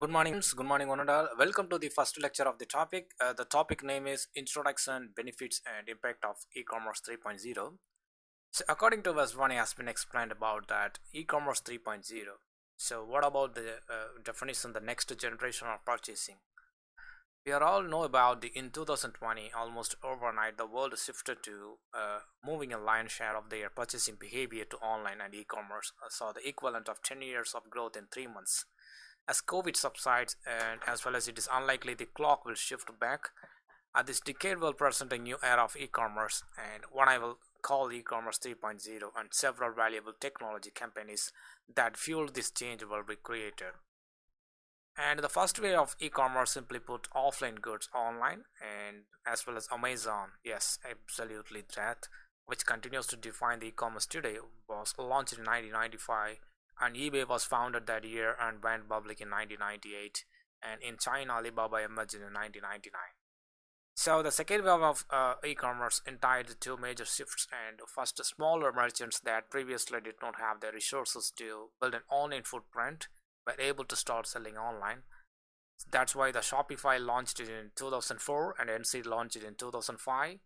Good morning, one and all. Welcome to the first lecture of the topic. The topic name is Introduction, Benefits, and Impact of E-commerce 3.0. So, according to verse 1, it has been explained about that e-commerce 3.0. So, what about the definition, the next generation of purchasing? We are all know about the in 2020, almost overnight, the world shifted to moving a lion's share of their purchasing behavior to online and e-commerce. So, the equivalent of 10 years of growth in 3 months. As COVID subsides, and as well as it is unlikely the clock will shift back, this decade will present a new era of e-commerce and what I will call e-commerce 3.0, and several valuable technology companies that fuel this change will be created. And the first way of e-commerce, simply put, offline goods online, and as well as Amazon, yes, absolutely that, which continues to define the e-commerce today, was launched in 1995, and eBay was founded that year and went public in 1998, and in China Alibaba emerged in 1999. So the second wave of e-commerce entitled two major shifts, and first, smaller merchants that previously did not have the resources to build an online footprint were able to start selling online. That's why the Shopify launched it in 2004 and NC launched it in 2005.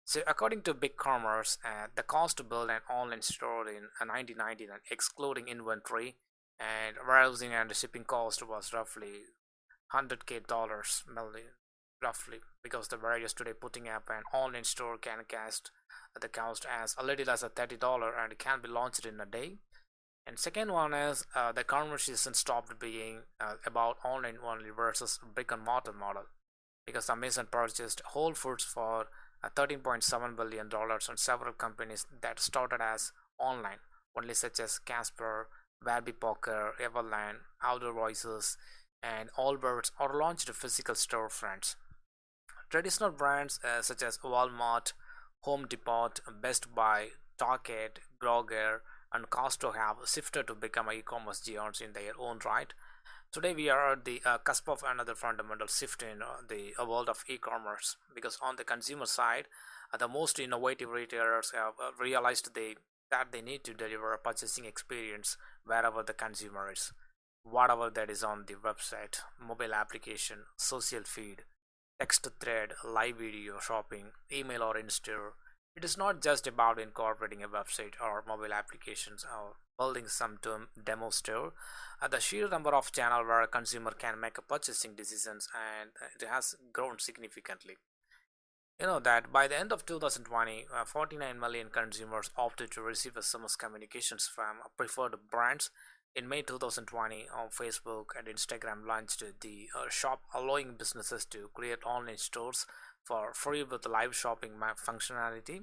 So according to Big Commerce, the cost to build an online store in 1999, excluding inventory and warehousing and shipping cost, was roughly 100k dollars million, roughly, because the various today putting up an online store can cost the cost as a little as a $30 and it can be launched in a day. And second one is the conversation stopped being about online only versus brick and mortar model, because Amazon purchased Whole Foods for $13.7 billion, and several companies that started as online only, such as Casper, Warby Parker, Everland, Outdoor Voices, and Allbirds, are launched physical storefronts. Traditional brands such as Walmart, Home Depot, Best Buy, Target, Kroger, and Costco have shifted to become e-commerce giants in their own right. Today, we are at the cusp of another fundamental shift in the world of e-commerce, because on the consumer side, the most innovative retailers have realized that they need to deliver a purchasing experience wherever the consumer is, whatever that is on the website, mobile application, social feed, text thread, live video shopping, email, or in-store. It is not just about incorporating a website or mobile applications or building some demo store. The sheer number of channels where a consumer can make a purchasing decisions, and it has grown significantly. You know that by the end of 2020, 49 million consumers opted to receive SMS communications from preferred brands. In May 2020, on Facebook and Instagram launched the shop, allowing businesses to create online stores for free with live shopping functionality.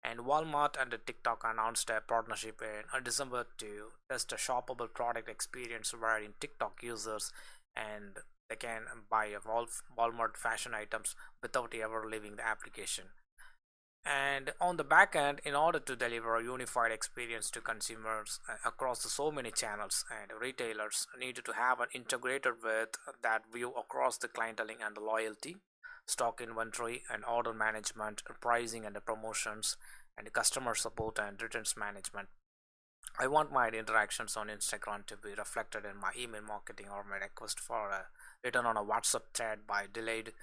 And Walmart and TikTok announced a partnership in December to test a shoppable product experience wherein TikTok users and they can buy a Walmart fashion items without ever leaving the application. And on the back end, in order to deliver a unified experience to consumers across so many channels, and retailers needed to have an integrated with that view across the clienteling and the loyalty, stock inventory and order management, pricing and the promotions, and customer support and returns management. I want my interactions on Instagram to be reflected in my email marketing or my request for a return on a WhatsApp thread by delayed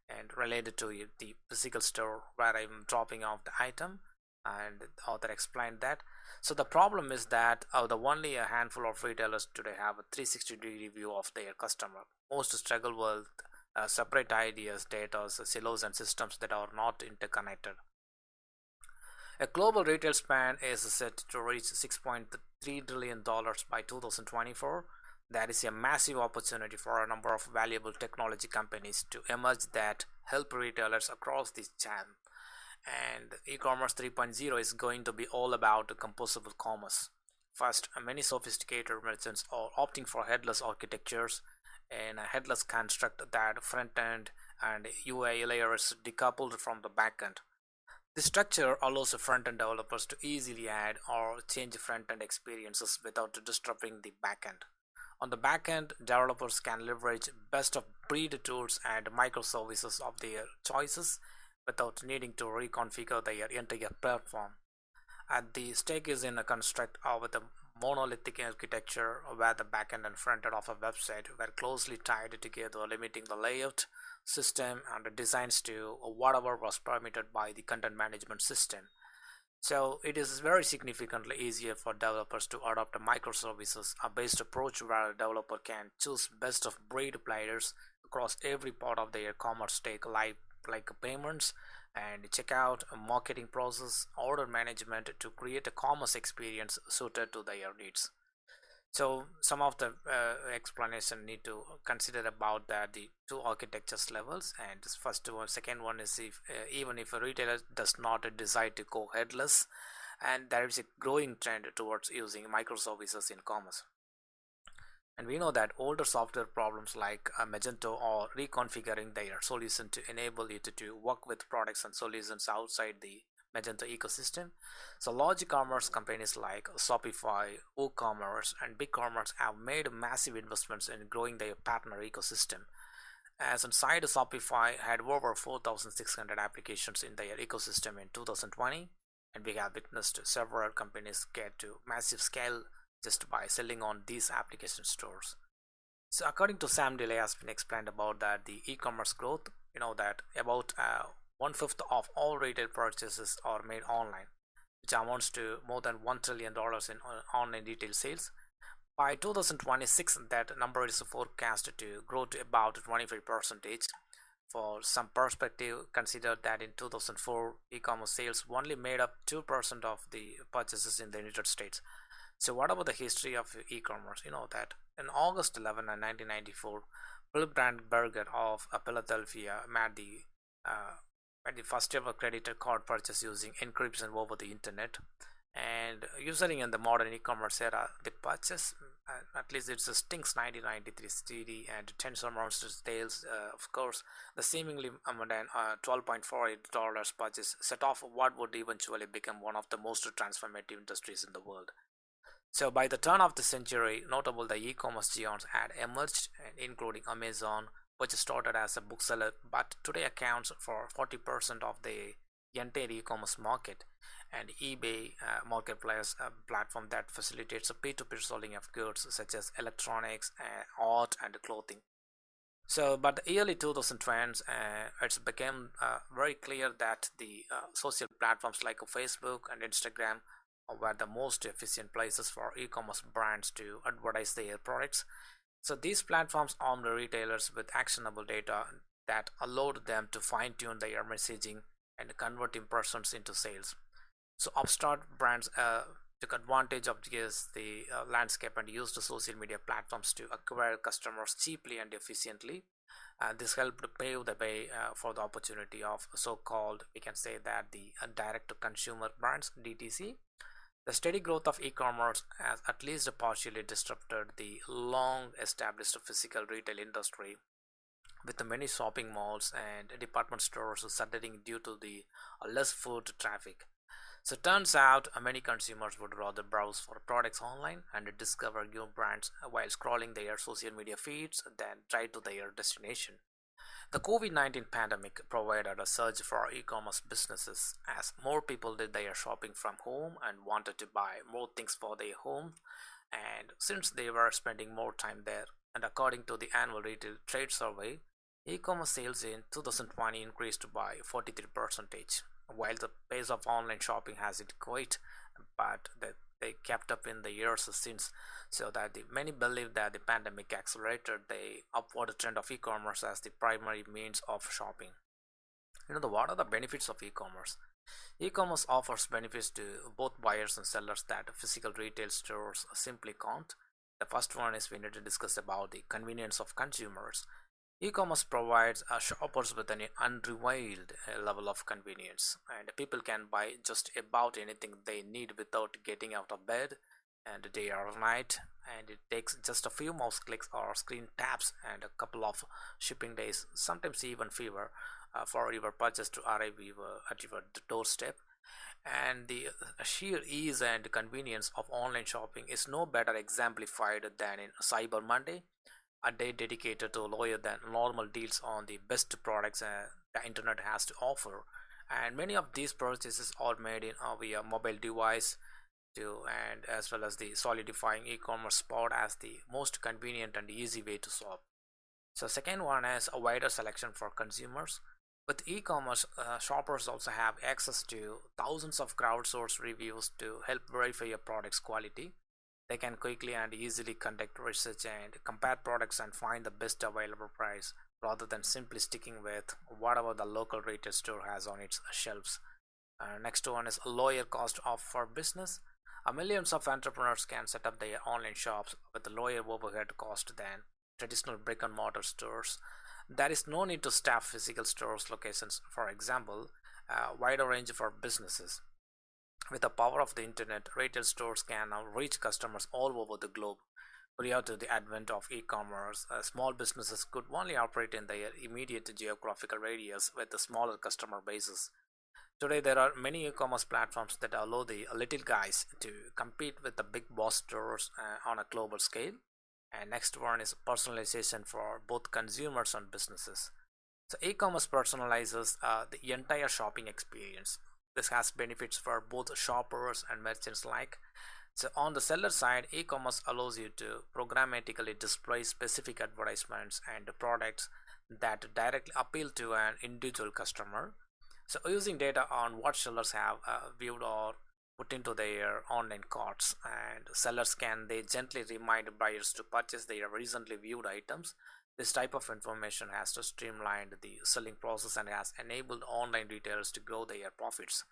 and related to the physical store where I'm dropping off the item, and the author explained that. So the problem is that the only a handful of retailers today have a 360-degree view of their customer. Most struggle with separate ideas, data, silos, and systems that are not interconnected. A global retail span is set to reach $6.3 trillion by 2024. That is a massive opportunity for a number of valuable technology companies to emerge that help retailers across this channel. And e-commerce 3.0 is going to be all about composable commerce. First, many sophisticated merchants are opting for headless architectures, and a headless construct that front end and UI layer is decoupled from the back end. This structure allows the front-end developers to easily add or change front-end experiences without disrupting the back-end. On the back-end, developers can leverage best-of-breed tools and microservices of their choices without needing to reconfigure their entire platform. At the stake is in a construct with a monolithic architecture where the backend and front end of a website were closely tied together, limiting the layout, system, and the designs to whatever was permitted by the content management system. So it is very significantly easier for developers to adopt a microservices a based approach where a developer can choose best of breed players across every part of their commerce stack like payments and checkout, marketing process, order management to create a commerce experience suited to their needs. So some of the explanation need to consider about that the two architectures levels, and this first one second one is if even if a retailer does not decide to go headless, and there is a growing trend towards using microservices in commerce. And we know that older software problems like Magento or reconfiguring their solution to enable it to work with products and solutions outside the Magento ecosystem. So large commerce companies like Shopify, woocommerce, and BigCommerce have made massive investments in growing their partner ecosystem. As inside, Shopify had over 4,600 applications in their ecosystem in 2020, and we have witnessed several companies get to massive scale just by selling on these application stores. So according to Sam Delay has been explained about that the e-commerce growth, that about one fifth of all retail purchases are made online, which amounts to more than $1 trillion in online retail sales. By 2026, that number is forecasted to grow to about 25%. For some perspective, consider that in 2004, e-commerce sales only made up 2% of the purchases in the United States. So what about the history of e-commerce? You know that in August 11, 1994, Bill Brandberger of Philadelphia made the first ever credit card purchase using encryption over the internet. And usually in the modern e-commerce era, the purchase, at least it's a Stinks 1993 CD and Tensor Monsters Tales, of course, the seemingly mundane $12.48 purchase set off what would eventually become one of the most transformative industries in the world. So by the turn of the century, notable the e-commerce giants had emerged, including Amazon, which started as a bookseller but today accounts for 40% of the entire e-commerce market, and eBay marketplace, a platform that facilitates a peer-to-peer selling of goods such as electronics, art, and clothing. So, but the early 2010s, it's became very clear that the social platforms like Facebook and Instagram were the most efficient places for e-commerce brands to advertise their products. So these platforms armed retailers with actionable data that allowed them to fine-tune their messaging and convert impressions into sales. So upstart brands took advantage of the landscape and used the social media platforms to acquire customers cheaply and efficiently. This helped pave the way for the opportunity of so-called, we can say that the direct-to-consumer brands (DTC). The steady growth of e-commerce has at least partially disrupted the long-established physical retail industry, with many shopping malls and department stores suffering due to the less foot traffic. So it turns out many consumers would rather browse for products online and discover new brands while scrolling their social media feeds than drive to their destination. The COVID-19 pandemic provided a surge for e-commerce businesses as more people did their shopping from home and wanted to buy more things for their home, and since they were spending more time there, and according to the annual retail trade survey, e-commerce sales in 2020 increased by 43%, while the pace of online shopping has it quite, but that they kept up in the years since. So that many believe that the pandemic accelerated the upward trend of e-commerce as the primary means of shopping. What are the benefits of e-commerce? E-commerce offers benefits to both buyers and sellers that physical retail stores simply can't. The first one is we need to discuss about the convenience of consumers. E-commerce provides shoppers with an unrivaled level of convenience, and people can buy just about anything they need without getting out of bed and day or night. And it takes just a few mouse clicks or screen taps and a couple of shipping days, sometimes even fewer, for your purchase to arrive at your doorstep. And the sheer ease and convenience of online shopping is no better exemplified than in Cyber Monday, a day dedicated to lower than normal deals on the best products the internet has to offer. And many of these purchases are made in via mobile device effective and as well as the solidifying e-commerce spot as the most convenient and easy way to shop. So second one is a wider selection for consumers. With e-commerce, shoppers also have access to thousands of crowdsourced reviews to help verify your product's quality. They can quickly and easily conduct research and compare products and find the best available price rather than simply sticking with whatever the local retail store has on its shelves. Next one is a lower cost of for business. Millions of entrepreneurs can set up their online shops with a lower overhead cost than traditional brick and mortar stores. There is no need to staff physical stores locations. For example, a wider range for businesses. With the power of the internet, retail stores can now reach customers all over the globe. Prior to the advent of e-commerce, small businesses could only operate in their immediate geographical radius with the smaller customer bases. Today, there are many e-commerce platforms that allow the little guys to compete with the big boss stores on a global scale. And next one is personalization for both consumers and businesses. So e-commerce personalizes the entire shopping experience. This has benefits for both shoppers and merchants alike. So on the seller side, e-commerce allows you to programmatically display specific advertisements and products that directly appeal to an individual customer. So using data on what sellers have viewed or put into their online carts, and sellers can they gently remind buyers to purchase their recently viewed items. This type of information has to streamline the selling process and has enabled online retailers to grow their profits.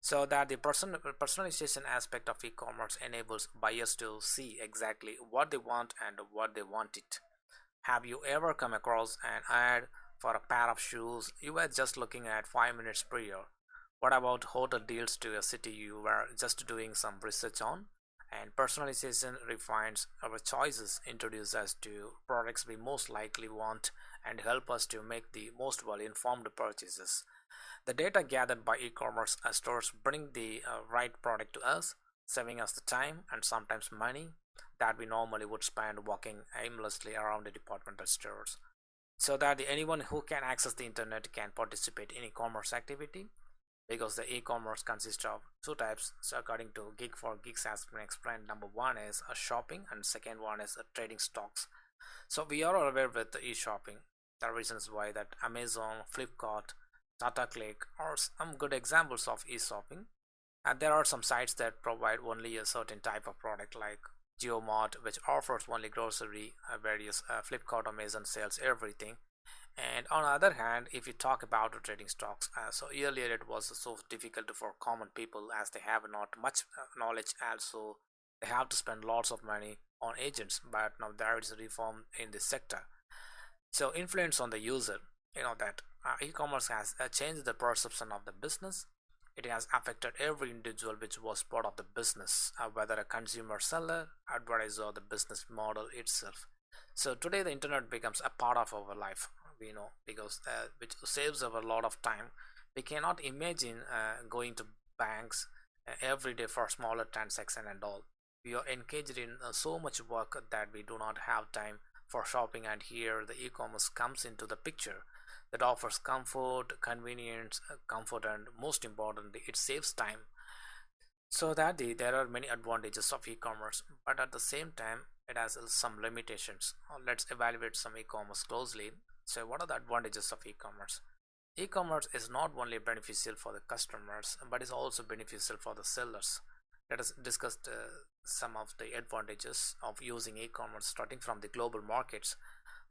So that the personalization aspect of e-commerce enables buyers to see exactly what they want and what they want it. Have you ever come across an ad for a pair of shoes you were just looking at 5 minutes prior? What about hotel deals to a city you were just doing some research on? And personalization refines our choices, introduces us to products we most likely want, and help us to make the most well-informed purchases. The data gathered by e-commerce stores bring the right product to us, saving us the time and sometimes money that we normally would spend walking aimlessly around the departmental stores. So that anyone who can access the internet can participate in e-commerce activity, because the e-commerce consists of two types. So according to Geek for Geeks has been explained, number one is a shopping and second one is a trading stocks. So we are all aware with the e-shopping. There are reasons why that Amazon, Flipkart, Tata Click are some good examples of e-shopping. And there are some sites that provide only a certain type of product like GeoMart, which offers only grocery, various Flipkart, Amazon sells everything. And on the other hand, if you talk about the trading stocks, so earlier it was so difficult for common people as they have not much knowledge, also they have to spend lots of money on agents. But now there is a reform in this sector. So influence on the user, that e-commerce has changed the perception of the business. It has affected every individual which was part of the business, whether a consumer, seller, advertiser, or the business model itself. So today the internet becomes a part of our life, we know, because which saves our a lot of time. We cannot imagine going to banks every day for smaller transaction and all. We are engaged in so much work that we do not have time for shopping, and here the e-commerce comes into the picture that offers comfort, convenience, comfort, and most importantly, it saves time. So that there are many advantages of e-commerce, but at the same time, it has some limitations. Let's evaluate some e-commerce closely. So, what are the advantages of e-commerce? E-commerce is not only beneficial for the customers, but is also beneficial for the sellers. Let us discuss some of the advantages of using e-commerce, starting from the global markets.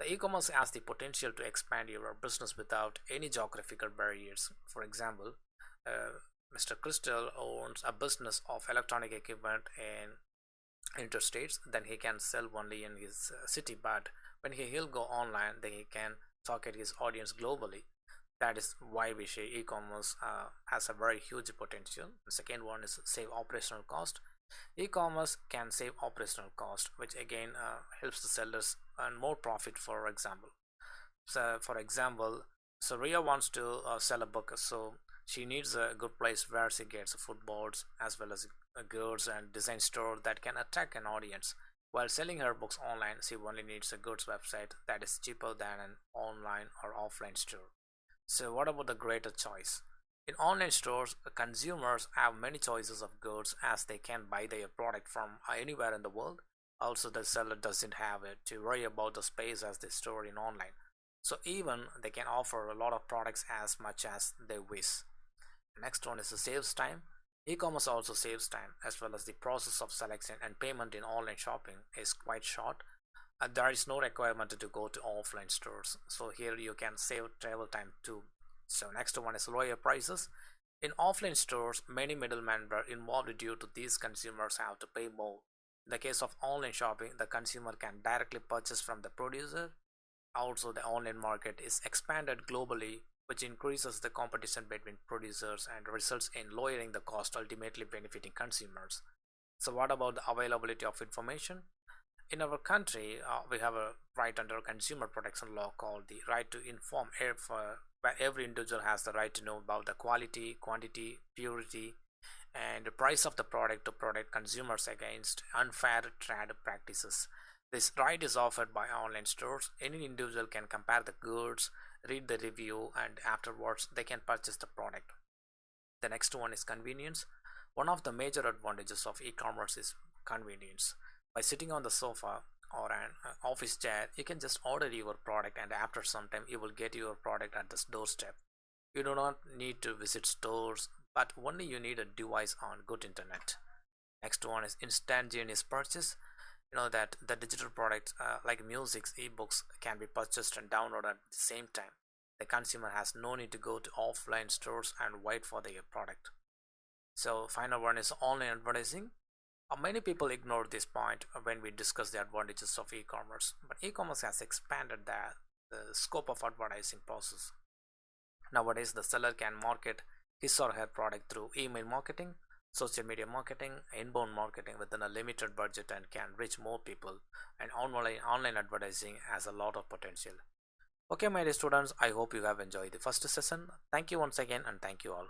The e-commerce has the potential to expand your business without any geographical barriers. For example, Mr. Crystal owns a business of electronic equipment in interstates, then he can sell only in his city. But when he'll go online, then he can target his audience globally. That is why we say e-commerce has a very huge potential. The second one is save operational cost. E-commerce can save operational cost, which again helps the sellers earn more profit. For example, so Ria wants to sell a book, so she needs a good place where she gets footboards as well as goods and design store that can attract an audience. While selling her books online, she only needs a goods website that is cheaper than an online or offline store. So what about the greater choice? In online stores, consumers have many choices of goods as they can buy their product from anywhere in the world. Also, the seller doesn't have to worry about the space as they store in online. So even they can offer a lot of products as much as they wish. Next one is the saves time. E-commerce also saves time as well as the process of selection and payment in online shopping is quite short. There is no requirement to go to offline stores. So here you can save travel time too. So next one is lower prices. In offline stores, many middlemen were involved due to these consumers have to pay more. In the case of online shopping, the consumer can directly purchase from the producer. Also, the online market is expanded globally, which increases the competition between producers and results in lowering the cost, ultimately benefiting consumers. So, what about the availability of information? In our country, we have a right under consumer protection law called the right to inform, where every individual has the right to know about the quality, quantity, purity, and the price of the product to protect consumers against unfair trade practices. This right is offered by online stores. Any individual can compare the goods, read the review, and afterwards they can purchase the product. The next one is convenience. One of the major advantages of e-commerce is convenience. By sitting on the sofa or an office chair, you can just order your product, and after some time you will get your product at the doorstep. You do not need to visit stores, but only you need a device on good internet. Next one is instantaneous purchase. You know that the digital products like music, ebooks can be purchased and downloaded at the same time. The consumer has no need to go to offline stores and wait for their product. So final one is online advertising. Many people ignore this point when we discuss the advantages of e-commerce, but e-commerce has expanded the scope of advertising process. Nowadays, the seller can market his or her product through email marketing, social media marketing, inbound marketing within a limited budget and can reach more people. And online advertising has a lot of potential. Okay, my dear students, I hope you have enjoyed the first session. Thank you once again, and thank you all.